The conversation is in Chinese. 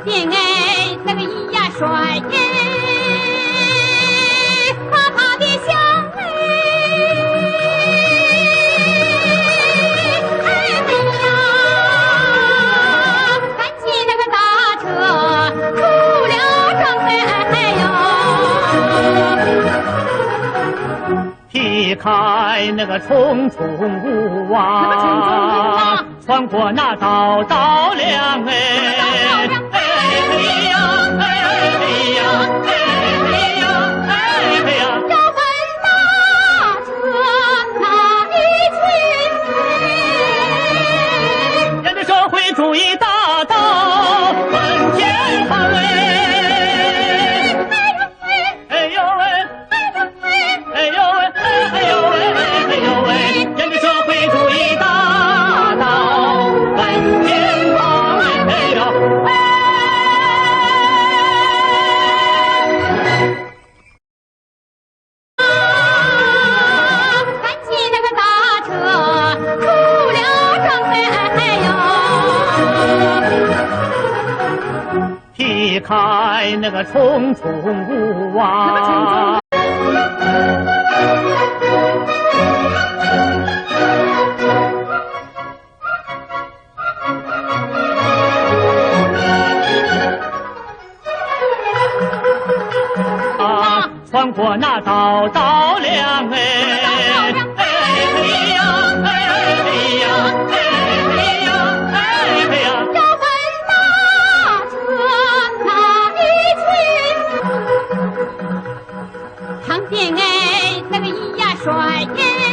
见哎，那个咿呀帅耶，啪啪的响哎，哎呀，赶紧那个大车出了庄哎呦，劈开那个重重雾啊，穿过那道道梁哎。主义大道奔前方哎，哎呦喂，哎呦喂，哎呦喂，哎呦喂，人的社会主义大道奔前方哎呦。赶紧那个大车出了庄哎呦，劈开那个重重雾啊，穿过那道道梁哎，哎呀，哎呀，哎呀，哎呀，要奔大车那一群，看见哎那个咿呀帅耶。